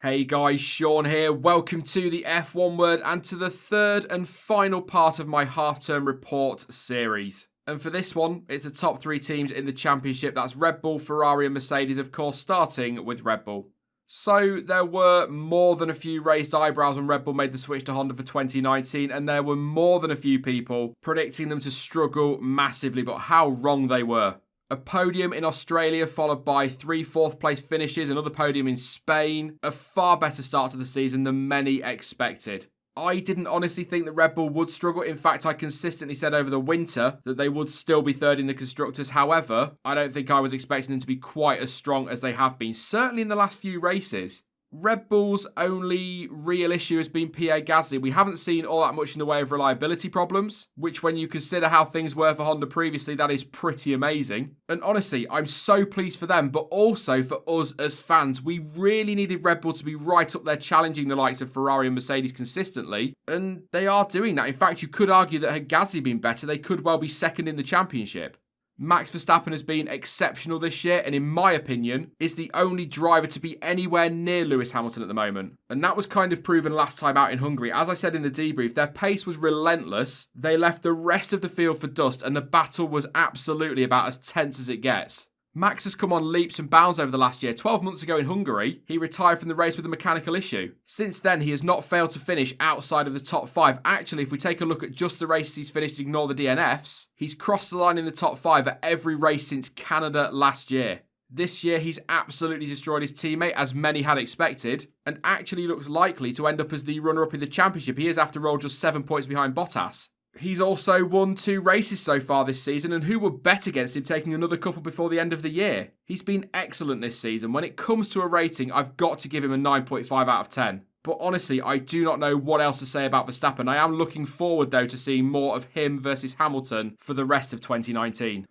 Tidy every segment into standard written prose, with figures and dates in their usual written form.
Hey guys, Sean here. Welcome to the F1 Word and to the third and final part of my half-term report series. And for this one, it's the top three teams in the championship. That's Red Bull, Ferrari and Mercedes, of course, starting with Red Bull. So there were more than a few raised eyebrows when Red Bull made the switch to Honda for 2019, and there were more than a few people predicting them to struggle massively, but how wrong they were. A podium in Australia followed by 3 fourth place finishes, another podium in Spain. A far better start to the season than many expected. I didn't honestly think that Red Bull would struggle. In fact, I consistently said over the winter that they would still be third in the Constructors. However, I don't think I was expecting them to be quite as strong as they have been, certainly in the last few races. Red Bull's only real issue has been Pierre Gasly. We haven't seen all that much in the way of reliability problems, which when you consider how things were for Honda previously, that is pretty amazing. And honestly, I'm so pleased for them, but also for us as fans. We really needed Red Bull to be right up there challenging the likes of Ferrari and Mercedes consistently, and they are doing that. In fact, you could argue that had Gasly been better, they could well be second in the championship. Max Verstappen has been exceptional this year and in my opinion is the only driver to be anywhere near Lewis Hamilton at the moment. And that was kind of proven last time out in Hungary. As I said in the debrief, their pace was relentless. They left the rest of the field for dust and the battle was absolutely about as tense as it gets. Max has come on leaps and bounds over the last year. 12 months ago in Hungary, he retired from the race with a mechanical issue. Since then, he has not failed to finish outside of the top 5. Actually, if we take a look at just the races he's finished, ignore the DNFs, he's crossed the line in the top 5 at every race since Canada last year. This year, he's absolutely destroyed his teammate, as many had expected, and actually looks likely to end up as the runner-up in the championship. He is, after all, just 7 points behind Bottas. He's also won 2 races so far this season, and who would bet against him taking another couple before the end of the year? He's been excellent this season. When it comes to a rating, I've got to give him a 9.5 out of 10. But honestly, I do not know what else to say about Verstappen. I am looking forward, though, to seeing more of him versus Hamilton for the rest of 2019.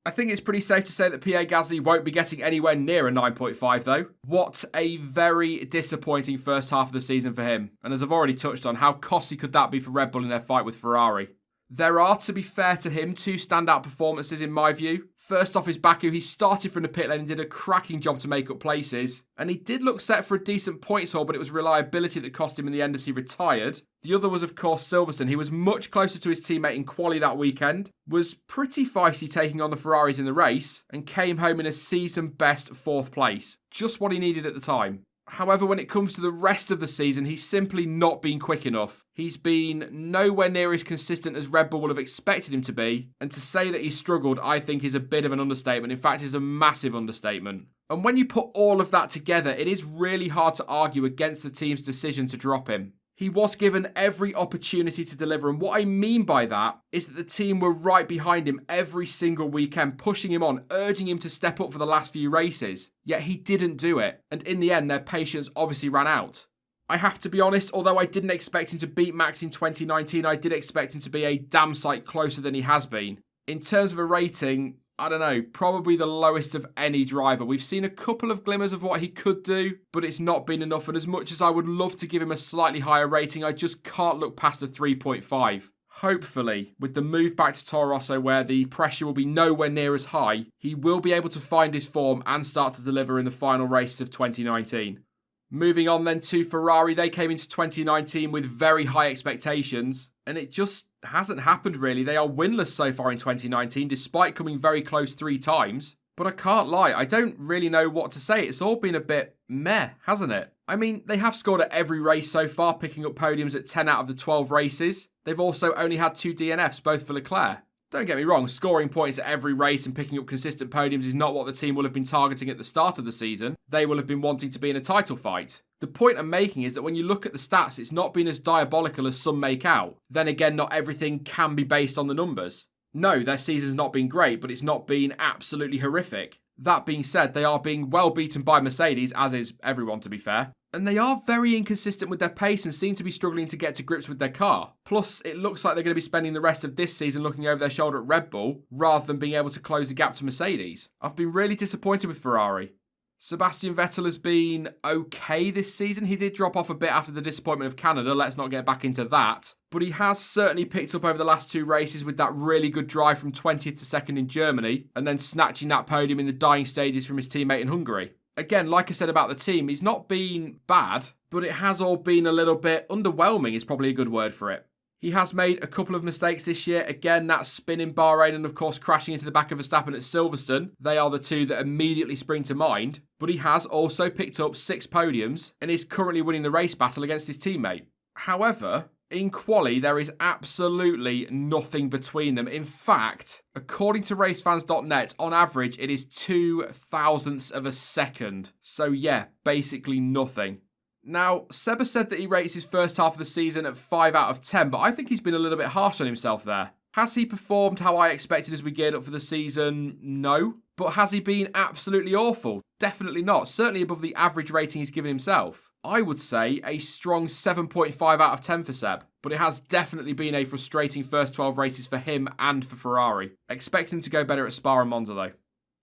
I think it's pretty safe to say that Pierre Gasly won't be getting anywhere near a 9.5 though. What a very disappointing first half of the season for him. And as I've already touched on, how costly could that be for Red Bull in their fight with Ferrari? There are, to be fair to him, 2 standout performances in my view. First off is Baku. He started from the pit lane and did a cracking job to make up places. And he did look set for a decent points haul, but it was reliability that cost him in the end as he retired. The other was, of course, Silverstone. He was much closer to his teammate in quali that weekend, was pretty feisty taking on the Ferraris in the race, and came home in a season-best 4th place. Just what he needed at the time. However, when it comes to the rest of the season, he's simply not been quick enough. He's been nowhere near as consistent as Red Bull would have expected him to be, and to say that he struggled, I think, is a bit of an understatement. In fact, it's a massive understatement. And when you put all of that together, it is really hard to argue against the team's decision to drop him. He was given every opportunity to deliver, and what I mean by that is that the team were right behind him every single weekend, pushing him on, urging him to step up for the last few races. Yet he didn't do it, and in the end their patience obviously ran out. I have to be honest, although I didn't expect him to beat Max in 2019, I did expect him to be a damn sight closer than he has been. In terms of a rating, I don't know, probably the lowest of any driver. We've seen a couple of glimmers of what he could do, but it's not been enough. And as much as I would love to give him a slightly higher rating, I just can't look past a 3.5. Hopefully, with the move back to Toro Rosso where the pressure will be nowhere near as high, he will be able to find his form and start to deliver in the final races of 2019. Moving on then to Ferrari, they came into 2019 with very high expectations, and it just hasn't happened really. They are winless so far in 2019, despite coming very close 3 times. But I can't lie, I don't really know what to say. It's all been a bit meh, hasn't it? I mean, they have scored at every race so far, picking up podiums at 10 out of the 12 races. They've also only had 2 DNFs, both for Leclerc. Don't get me wrong, scoring points at every race and picking up consistent podiums is not what the team will have been targeting at the start of the season. They will have been wanting to be in a title fight. The point I'm making is that when you look at the stats, it's not been as diabolical as some make out. Then again, not everything can be based on the numbers. No, their season's not been great, but it's not been absolutely horrific. That being said, they are being well beaten by Mercedes, as is everyone to be fair. And they are very inconsistent with their pace and seem to be struggling to get to grips with their car. Plus, it looks like they're going to be spending the rest of this season looking over their shoulder at Red Bull, rather than being able to close the gap to Mercedes. I've been really disappointed with Ferrari. Sebastian Vettel has been okay this season. He did drop off a bit after the disappointment of Canada, let's not get back into that. But he has certainly picked up over the last 2 races with that really good drive from 20th to 2nd in Germany, and then snatching that podium in the dying stages from his teammate in Hungary. Again, like I said about the team, he's not been bad, but it has all been a little bit underwhelming is probably a good word for it. He has made a couple of mistakes this year. Again, that spin in Bahrain and of course crashing into the back of Verstappen at Silverstone. They are the two that immediately spring to mind. But he has also picked up 6 podiums and is currently winning the race battle against his teammate. However, in quali, there is absolutely nothing between them. In fact, according to racefans.net, on average, it is 0.02 of a second. So yeah, basically nothing. Now, Seba said that he rates his first half of the season at 5 out of 10, but I think he's been a little bit harsh on himself there. Has he performed how I expected as we geared up for the season? No. But has he been absolutely awful? Definitely not. Certainly above the average rating he's given himself. I would say a strong 7.5 out of 10 for Seb, but it has definitely been a frustrating first 12 races for him and for Ferrari. Expect him to go better at Spa and Monza though.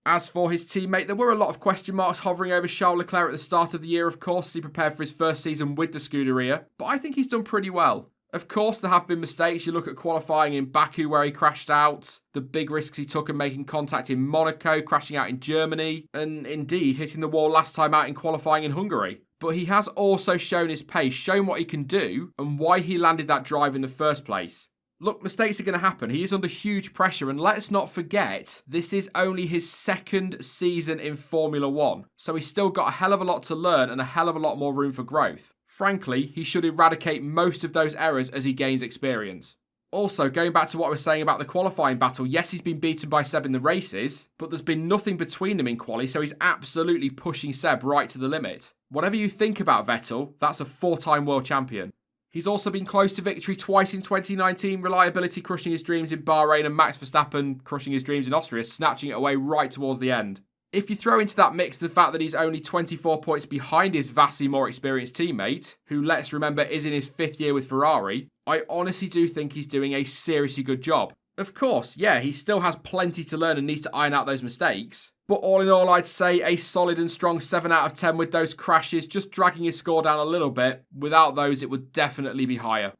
As for his teammate, there were a lot of question marks hovering over Charles Leclerc at the start of the year, of course, as he prepared for his first season with the Scuderia, but I think he's done pretty well. Of course, there have been mistakes. You look at qualifying in Baku where he crashed out, the big risks he took in making contact in Monaco, crashing out in Germany, and indeed hitting the wall last time out in qualifying in Hungary. But he has also shown his pace, shown what he can do, and why he landed that drive in the first place. Look, mistakes are going to happen. He is under huge pressure, and let's not forget, this is only his second season in Formula 1, so he's still got a hell of a lot to learn and a hell of a lot more room for growth. Frankly, he should eradicate most of those errors as he gains experience. Also, going back to what I was saying about the qualifying battle, yes, he's been beaten by Seb in the races, but there's been nothing between them in quali, so he's absolutely pushing Seb right to the limit. Whatever you think about Vettel, that's a 4-time world champion. He's also been close to victory twice in 2019, reliability crushing his dreams in Bahrain and Max Verstappen crushing his dreams in Austria, snatching it away right towards the end. If you throw into that mix the fact that he's only 24 points behind his vastly more experienced teammate, who let's remember is in his 5th year with Ferrari, I honestly do think he's doing a seriously good job. Of course, yeah, he still has plenty to learn and needs to iron out those mistakes, but all in all I'd say a solid and strong 7 out of 10 with those crashes, just dragging his score down a little bit. Without those it would definitely be higher.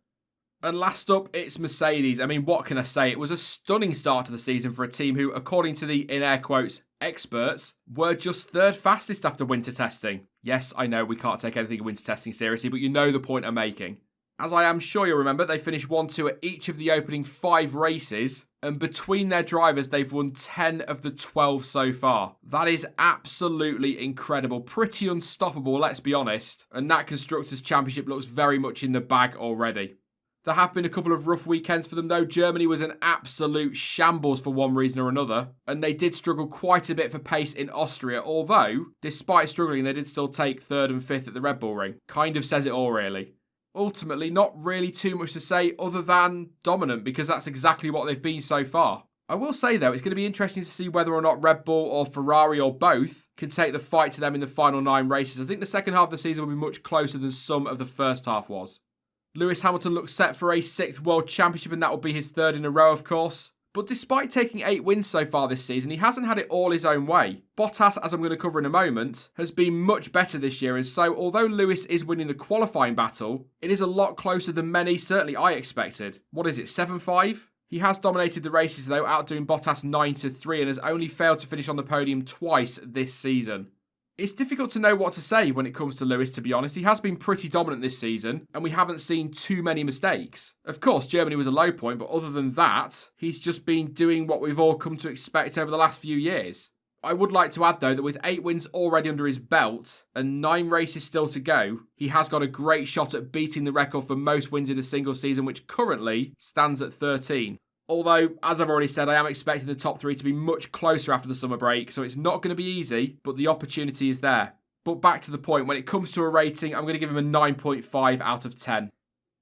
And last up, it's Mercedes. I mean, what can I say? It was a stunning start to the season for a team who, according to the, in air quotes, experts, were just 3rd fastest after winter testing. Yes, I know we can't take anything in winter testing seriously, but you know the point I'm making. As I am sure you'll remember, they finished 1-2 at each of the opening 5 races, and between their drivers, they've won 10 of the 12 so far. That is absolutely incredible. Pretty unstoppable, let's be honest. And that Constructors' Championship looks very much in the bag already. There have been a couple of rough weekends for them though. Germany was an absolute shambles for one reason or another, and they did struggle quite a bit for pace in Austria, although, despite struggling, they did still take 3rd and 5th at the Red Bull Ring. Kind of says it all, really. Ultimately, not really too much to say other than dominant, because that's exactly what they've been so far. I will say though, it's going to be interesting to see whether or not Red Bull or Ferrari or both can take the fight to them in the final 9 races. I think the second half of the season will be much closer than some of the first half was. Lewis Hamilton looks set for a 6th World Championship, and that will be his 3rd in a row, of course. But despite taking 8 wins so far this season, he hasn't had it all his own way. Bottas, as I'm going to cover in a moment, has been much better this year, and so although Lewis is winning the qualifying battle, it is a lot closer than many, certainly I expected. What is it, 7-5? He has dominated the races though, outdoing Bottas 9-3, and has only failed to finish on the podium twice this season. It's difficult to know what to say when it comes to Lewis, to be honest. He has been pretty dominant this season, and we haven't seen too many mistakes. Of course, Germany was a low point, but other than that, he's just been doing what we've all come to expect over the last few years. I would like to add, though, that with 8 wins already under his belt, and 9 races still to go, he has got a great shot at beating the record for most wins in a single season, which currently stands at 13. Although, as I've already said, I am expecting the top 3 to be much closer after the summer break, so it's not going to be easy, but the opportunity is there. But back to the point, when it comes to a rating, I'm going to give him a 9.5 out of 10.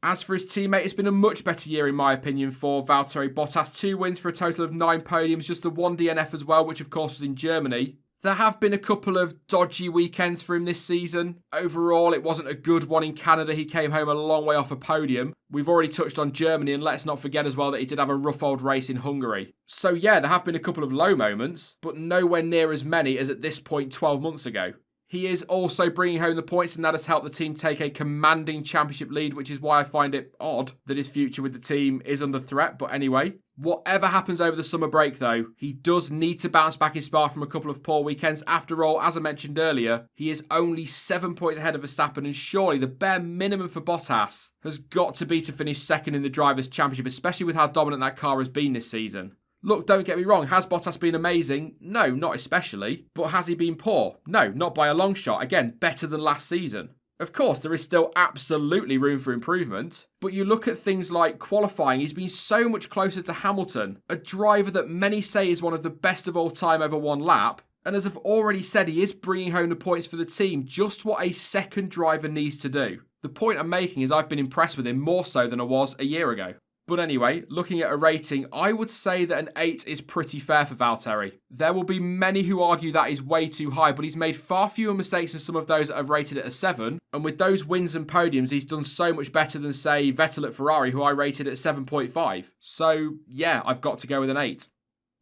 As for his teammate, it's been a much better year in my opinion for Valtteri Bottas. 2 wins for a total of 9 podiums, just the 1 DNF as well, which of course was in Germany. There have been a couple of dodgy weekends for him this season. Overall, it wasn't a good one in Canada. He came home a long way off a podium. We've already touched on Germany, and let's not forget as well that he did have a rough old race in Hungary. So yeah, there have been a couple of low moments, but nowhere near as many as at this point 12 months ago. He is also bringing home the points, and that has helped the team take a commanding championship lead, which is why I find it odd that his future with the team is under threat. But anyway, Whatever happens over the summer break though, he does need to bounce back in Spa from a couple of poor weekends. After all, as I mentioned earlier, he is only 7 points ahead of Verstappen, and surely the bare minimum for Bottas has got to be to finish second in the Drivers' Championship, especially with how dominant that car has been this season. Look, don't get me wrong, has Bottas been amazing? No, not especially. But has he been poor? No, not by a long shot. Again, better than last season. Of course, there is still absolutely room for improvement, but you look at things like qualifying, he's been so much closer to Hamilton, a driver that many say is one of the best of all time over one lap, and as I've already said, he is bringing home the points for the team, just what a second driver needs to do. The point I'm making is I've been impressed with him more so than I was a year ago. But anyway, looking at a rating, I would say that an 8 is pretty fair for Valtteri. There will be many who argue that is way too high, but he's made far fewer mistakes than some of those that have rated it a 7. And with those wins and podiums, he's done so much better than, say, Vettel at Ferrari, who I rated at 7.5. So, yeah, I've got to go with an 8.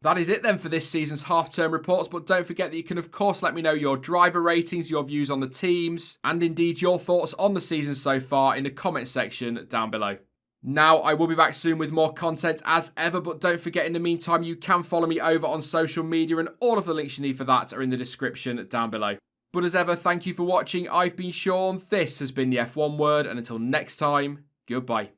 That is it then for this season's half-term reports, but don't forget that you can of course let me know your driver ratings, your views on the teams, and indeed your thoughts on the season so far in the comment section down below. Now, I will be back soon with more content as ever, but don't forget in the meantime, you can follow me over on social media and all of the links you need for that are in the description down below. But as ever, thank you for watching. I've been Sean, this has been the F1 Word, and until next time, goodbye.